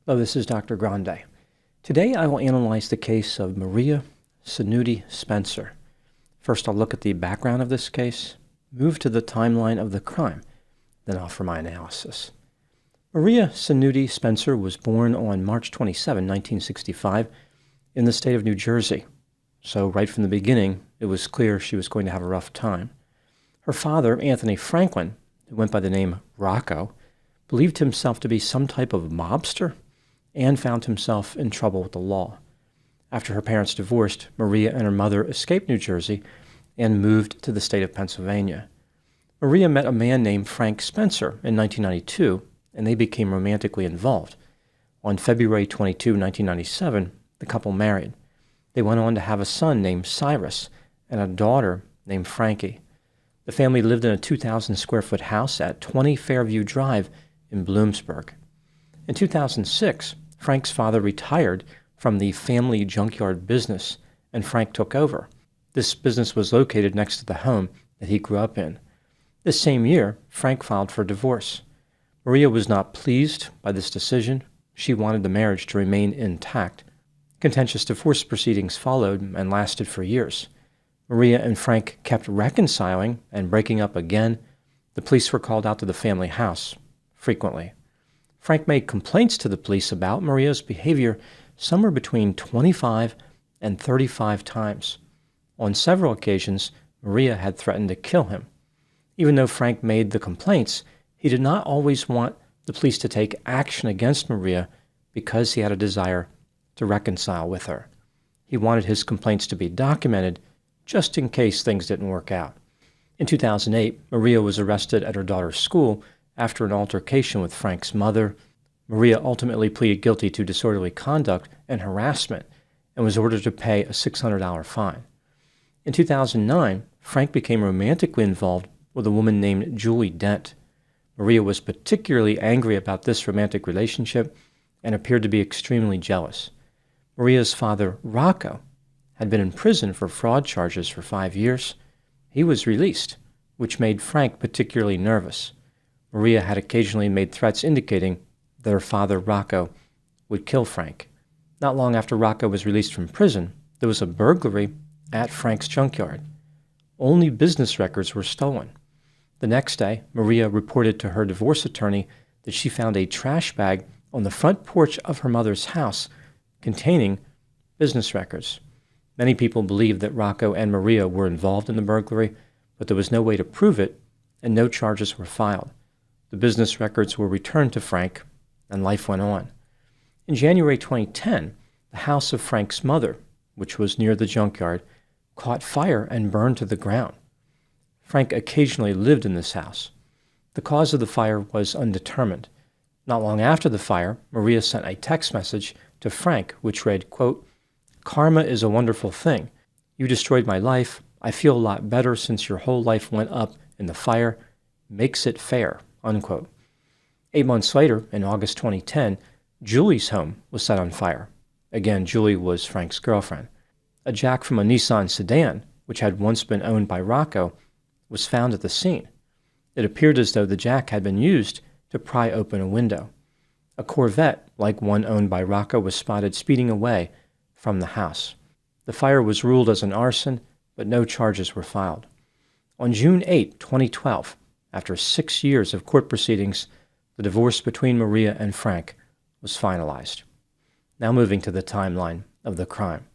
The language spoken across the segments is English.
Hello, this is Dr. Grande. Today I will analyze the case of Maria Sanutti-Spencer. First I'll look at the background of this case, move to the timeline of the crime, then offer my analysis. Maria Sanutti-Spencer was born on March 27, 1965, in the state of New Jersey. So right from the beginning, it was clear she was going to have a rough time. Her father, Anthony Franklin, who went by the name Rocco, believed himself to be some type of mobster and found himself in trouble with the law. After her parents divorced, Maria and her mother escaped New Jersey and moved to the state of Pennsylvania. Maria met a man named Frank Spencer in 1992, and they became romantically involved. On February 22, 1997, the couple married. They went on to have a son named Cyrus and a daughter named Frankie. The family lived in a 2,000-square-foot house at 20 Fairview Drive in Bloomsburg. In 2006, Frank's father retired from the family junkyard business, and Frank took over. This business was located next to the home that he grew up in. This same year, Frank filed for divorce. Maria was not pleased by this decision. She wanted the marriage to remain intact. Contentious divorce proceedings followed and lasted for years. Maria and Frank kept reconciling and breaking up again. The police were called out to the family house frequently. Frank made complaints to the police about Maria's behavior somewhere between 25 and 35 times. On several occasions, Maria had threatened to kill him. Even though Frank made the complaints, he did not always want the police to take action against Maria because he had a desire to reconcile with her. He wanted his complaints to be documented just in case things didn't work out. In 2008, Maria was arrested at her daughter's school after an altercation with Frank's mother. Maria ultimately pleaded guilty to disorderly conduct and harassment and was ordered to pay a $600 fine. In 2009, Frank became romantically involved with a woman named Julie Dent. Maria was particularly angry about this romantic relationship and appeared to be extremely jealous. Maria's father, Rocco, had been in prison for fraud charges for 5 years. He was released, which made Frank particularly nervous. Maria had occasionally made threats indicating that her father, Rocco, would kill Frank. Not long after Rocco was released from prison, there was a burglary at Frank's junkyard. Only business records were stolen. The next day, Maria reported to her divorce attorney that she found a trash bag on the front porch of her mother's house containing business records. Many people believed that Rocco and Maria were involved in the burglary, but there was no way to prove it, and no charges were filed. The business records were returned to Frank, and life went on. In January 2010, the house of Frank's mother, which was near the junkyard, caught fire and burned to the ground. Frank occasionally lived in this house. The cause of the fire was undetermined. Not long after the fire, Maria sent a text message to Frank, which read, quote, "Karma is a wonderful thing. You destroyed my life. I feel a lot better since your whole life went up in the fire. Makes it fair," unquote. 8 months later, in August 2010, Julie's home was set on fire. Again, Julie was Frank's girlfriend. A jack from a Nissan sedan, which had once been owned by Rocco, was found at the scene. It appeared as though the jack had been used to pry open a window. A Corvette, like one owned by Rocco, was spotted speeding away from the house. The fire was ruled as an arson, but no charges were filed. On June 8, 2012, after 6 years of court proceedings, the divorce between Maria and Frank was finalized. Now moving to the timeline of the crime.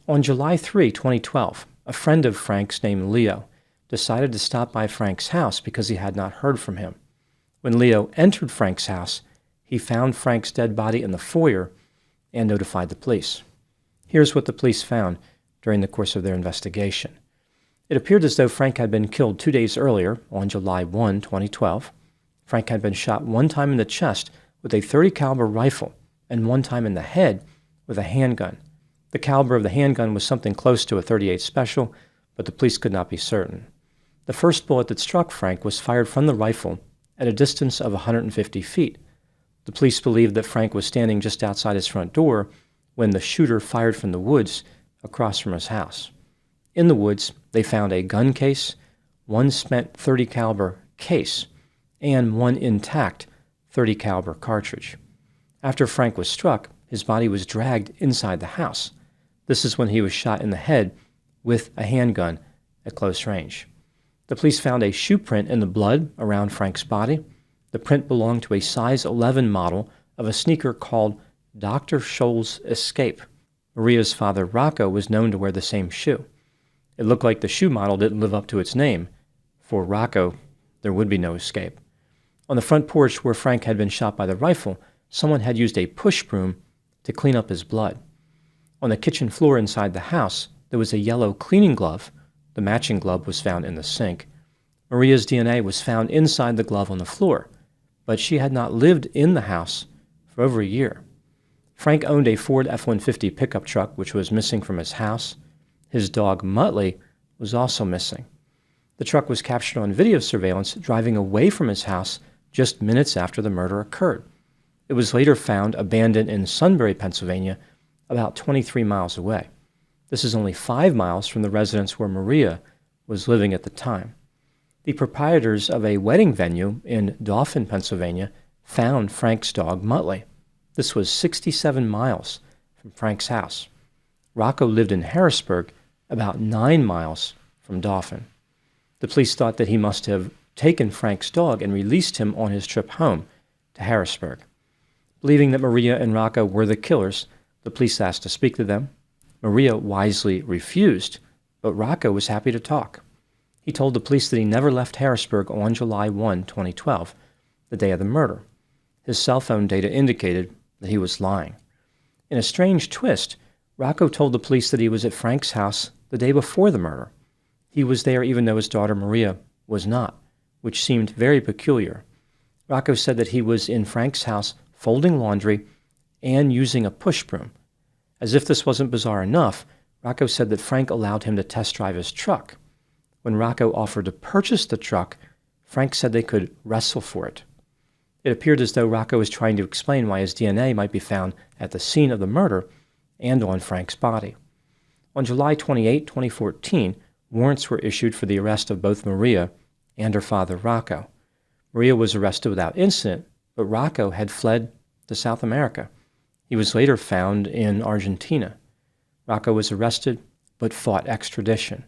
On July 3, 2012, a friend of Frank's named Leo decided to stop by Frank's house because he had not heard from him. When Leo entered Frank's house, he found Frank's dead body in the foyer and notified the police. Here's what the police found during the course of their investigation. It appeared as though Frank had been killed 2 days earlier, on July 1, 2012. Frank had been shot one time in the chest with a .30 caliber rifle and one time in the head with a handgun. The caliber of the handgun was something close to a .38 Special, but the police could not be certain. The first bullet that struck Frank was fired from the rifle at a distance of 150 feet. The police believed that Frank was standing just outside his front door when the shooter fired from the woods across from his house. In the woods, they found a gun case, one spent .30 caliber case, and one intact .30 caliber cartridge. After Frank was struck, his body was dragged inside the house. This is when he was shot in the head with a handgun at close range. The police found a shoe print in the blood around Frank's body. The print belonged to a size 11 model of a sneaker called Dr. Scholl's Escape. Maria's father, Rocco, was known to wear the same shoe. It looked like the shoe model didn't live up to its name. For Rocco, there would be no escape. On the front porch where Frank had been shot by the rifle, someone had used a push broom to clean up his blood. On the kitchen floor inside the house, there was a yellow cleaning glove. The matching glove was found in the sink. Maria's DNA was found inside the glove on the floor, but she had not lived in the house for over a year. Frank owned a Ford F-150 pickup truck, which was missing from his house. His dog, Muttley, was also missing. The truck was captured on video surveillance driving away from his house just minutes after the murder occurred. It was later found abandoned in Sunbury, Pennsylvania, about 23 miles away. This is only 5 miles from the residence where Maria was living at the time. The proprietors of a wedding venue in Dauphin, Pennsylvania, found Frank's dog, Muttley. This was 67 miles from Frank's house. Rocco lived in Harrisburg, about 9 miles from Dauphin. The police thought that he must have taken Frank's dog and released him on his trip home to Harrisburg. Believing that Maria and Rocco were the killers, the police asked to speak to them. Maria wisely refused, but Rocco was happy to talk. He told the police that he never left Harrisburg on July 1, 2012, the day of the murder. His cell phone data indicated that he was lying. In a strange twist, Rocco told the police that he was at Frank's house the day before the murder. He was there even though his daughter Maria was not, which seemed very peculiar. Rocco said that he was in Frank's house folding laundry and using a push broom. As if this wasn't bizarre enough, Rocco said that Frank allowed him to test drive his truck. When Rocco offered to purchase the truck, Frank said they could wrestle for it. It appeared as though Rocco was trying to explain why his DNA might be found at the scene of the murder and on Frank's body. On July 28, 2014, warrants were issued for the arrest of both Maria and her father, Rocco. Maria was arrested without incident, but Rocco had fled to South America. He was later found in Argentina. Rocco was arrested, but fought extradition.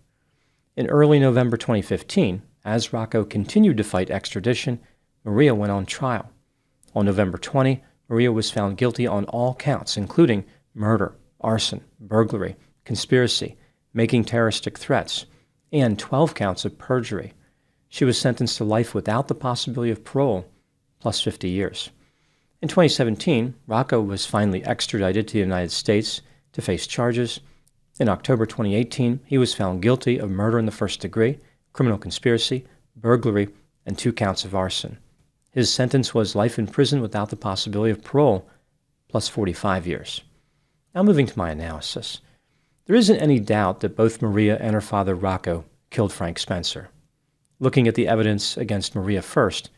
In early November 2015, as Rocco continued to fight extradition, Maria went on trial. On November 20, Maria was found guilty on all counts, including murder, arson, burglary, conspiracy, making terroristic threats, and 12 counts of perjury. She was sentenced to life without the possibility of parole, plus 50 years. In 2017, Rocco was finally extradited to the United States to face charges. In October 2018, he was found guilty of murder in the first degree, criminal conspiracy, burglary, and 2 counts of arson. His sentence was life in prison without the possibility of parole, plus 45 years. Now moving to my analysis. There isn't any doubt that both Maria and her father Rocco killed Frank Spencer. Looking at the evidence against Maria first,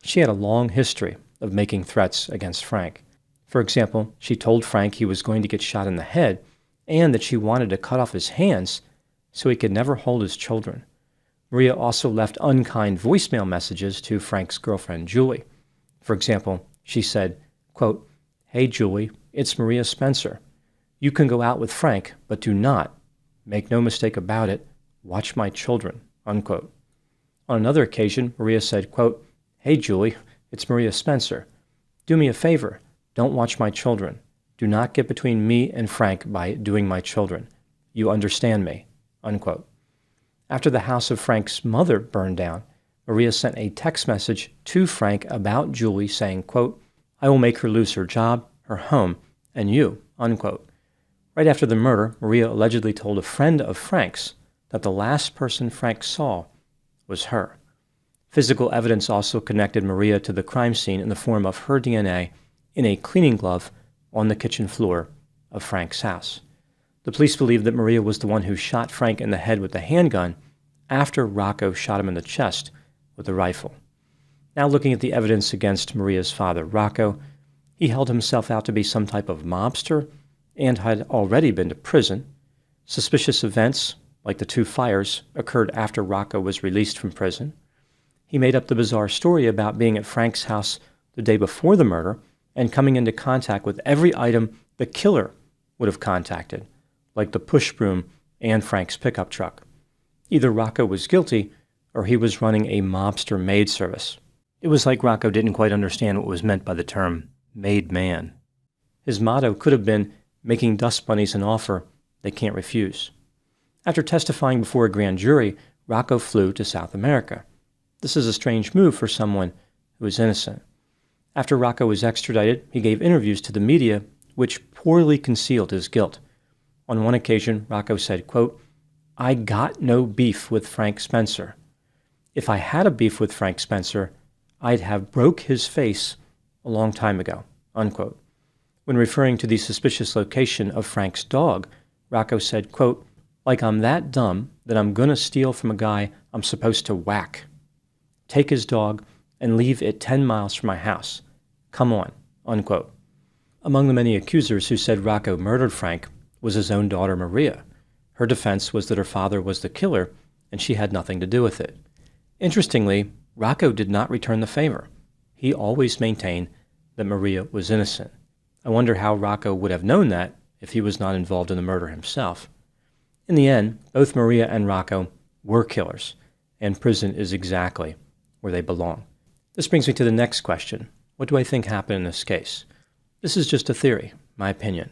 she had a long history of making threats against Frank. For example, she told Frank he was going to get shot in the head and that she wanted to cut off his hands so he could never hold his children. Maria also left unkind voicemail messages to Frank's girlfriend, Julie. For example, she said, quote, "Hey, Julie, it's Maria Spencer. You can go out with Frank, but do not, make no mistake about it, watch my children," unquote. On another occasion, Maria said, quote, "Hey, Julie, it's Maria Spencer. Do me a favor. Don't watch my children. Do not get between me and Frank by doing my children. You understand me," unquote. After the house of Frank's mother burned down, Maria sent a text message to Frank about Julie saying, quote, "I will make her lose her job, her home, and you," unquote. Right after the murder, Maria allegedly told a friend of Frank's that the last person Frank saw was her. Physical evidence also connected Maria to the crime scene in the form of her DNA in a cleaning glove on the kitchen floor of Frank's house. The police believe that Maria was the one who shot Frank in the head with the handgun after Rocco shot him in the chest with a rifle. Now looking at the evidence against Maria's father, Rocco, he held himself out to be some type of mobster and had already been to prison. Suspicious events, like the 2 fires, occurred after Rocco was released from prison. He made up the bizarre story about being at Frank's house the day before the murder and coming into contact with every item the killer would have contacted, like the push broom and Frank's pickup truck. Either Rocco was guilty, or he was running a mobster maid service. It was like Rocco didn't quite understand what was meant by the term made man. His motto could have been making dust bunnies an offer they can't refuse. After testifying before a grand jury, Rocco flew to South America. This is a strange move for someone who is innocent. After Rocco was extradited, he gave interviews to the media, which poorly concealed his guilt. On one occasion, Rocco said, quote, "I got no beef with Frank Spencer. If I had a beef with Frank Spencer, I'd have broke his face a long time ago," unquote. When referring to the suspicious location of Frank's dog, Rocco said, quote, "Like I'm that dumb that I'm gonna steal from a guy I'm supposed to whack. Take his dog and leave it 10 miles from my house. Come on," unquote. Among the many accusers who said Rocco murdered Frank was his own daughter Maria. Her defense was that her father was the killer and she had nothing to do with it. Interestingly, Rocco did not return the favor. He always maintained that Maria was innocent. I wonder how Rocco would have known that if he was not involved in the murder himself. In the end, both Maria and Rocco were killers, and prison is exactly where they belong. This brings me to the next question. What do I think happened in this case? This is just a theory, my opinion.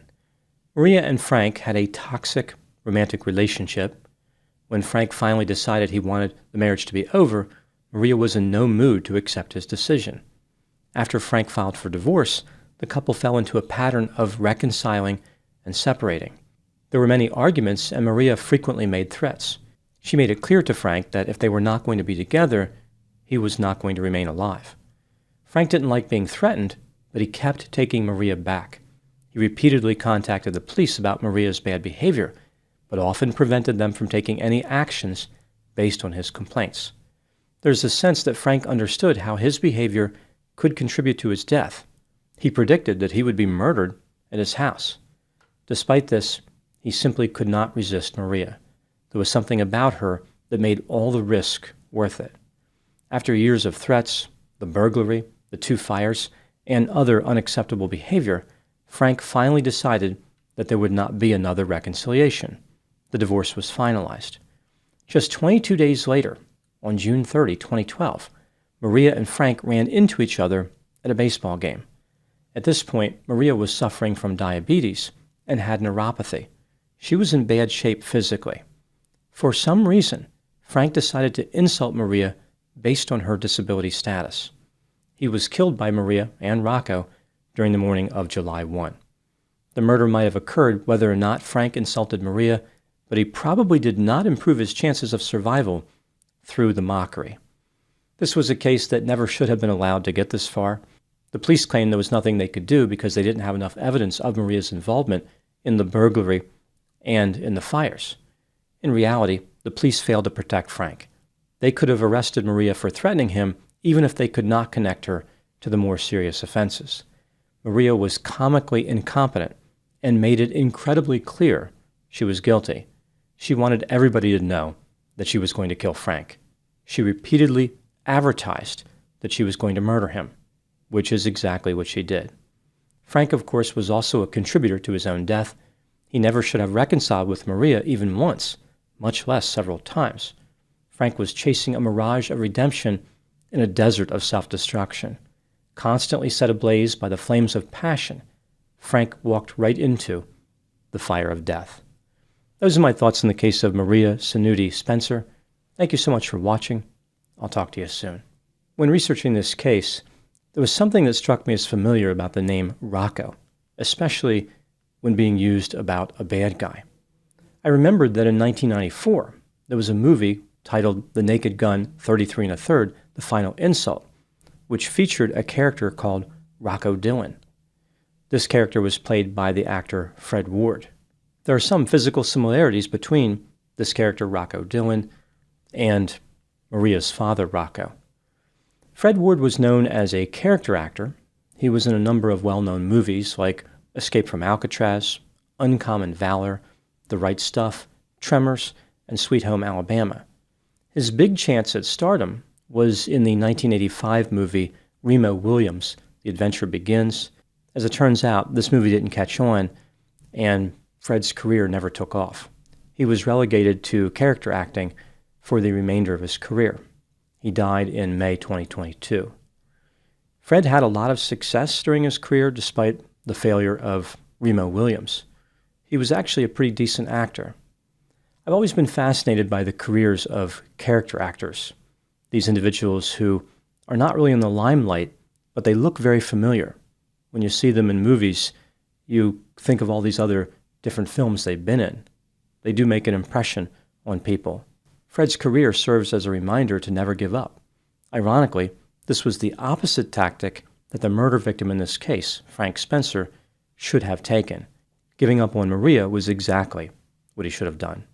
Maria and Frank had a toxic romantic relationship. When Frank finally decided he wanted the marriage to be over, Maria was in no mood to accept his decision. After Frank filed for divorce, the couple fell into a pattern of reconciling and separating. There were many arguments, and Maria frequently made threats. She made it clear to Frank that if they were not going to be together, he was not going to remain alive. Frank didn't like being threatened, but he kept taking Maria back. He repeatedly contacted the police about Maria's bad behavior, but often prevented them from taking any actions based on his complaints. There's a sense that Frank understood how his behavior could contribute to his death. He predicted that he would be murdered at his house. Despite this, he simply could not resist Maria. There was something about her that made all the risk worth it. After years of threats, the burglary, the 2 fires, and other unacceptable behavior, Frank finally decided that there would not be another reconciliation. The divorce was finalized. Just 22 days later, on June 30, 2012, Maria and Frank ran into each other at a baseball game. At this point, Maria was suffering from diabetes and had neuropathy. She was in bad shape physically. For some reason, Frank decided to insult Maria based on her disability status. He was killed by Maria and Rocco during the morning of July 1. The murder might have occurred whether or not Frank insulted Maria, but he probably did not improve his chances of survival through the mockery. This was a case that never should have been allowed to get this far. The police claimed there was nothing they could do because they didn't have enough evidence of Maria's involvement in the burglary and in the fires. In reality, the police failed to protect Frank. They could have arrested Maria for threatening him even if they could not connect her to the more serious offenses. Maria was comically incompetent and made it incredibly clear she was guilty. She wanted everybody to know that she was going to kill Frank. She repeatedly advertised that she was going to murder him, which is exactly what she did. Frank, of course, was also a contributor to his own death. He never should have reconciled with Maria even once, much less several times. Frank was chasing a mirage of redemption in a desert of self-destruction. Constantly set ablaze by the flames of passion, Frank walked right into the fire of death. Those are my thoughts in the case of Maria Sanutti-Spencer. Thank you so much for watching. I'll talk to you soon. When researching this case, there was something that struck me as familiar about the name Rocco, especially when being used about a bad guy. I remembered that in 1994, there was a movie titled The Naked Gun 33 1/3, The Final Insult, which featured a character called Rocco Dillon. This character was played by the actor Fred Ward. There are some physical similarities between this character, Rocco Dillon, and Maria's father, Rocco. Fred Ward was known as a character actor. He was in a number of well-known movies like Escape from Alcatraz, Uncommon Valor, The Right Stuff, Tremors, and Sweet Home Alabama. His big chance at stardom was in the 1985 movie Remo Williams' The Adventure Begins, As it turns out, this movie didn't catch on, and Fred's career never took off. He was relegated to character acting for the remainder of his career. He died in May 2022. Fred had a lot of success during his career despite the failure of Remo Williams. He was actually a pretty decent actor. I've always been fascinated by the careers of character actors, these individuals who are not really in the limelight, but they look very familiar. When you see them in movies, you think of all these other different films they've been in. They do make an impression on people. Fred's career serves as a reminder to never give up. Ironically, this was the opposite tactic that the murder victim in this case, Frank Spencer, should have taken. Giving up on Maria was exactly what he should have done.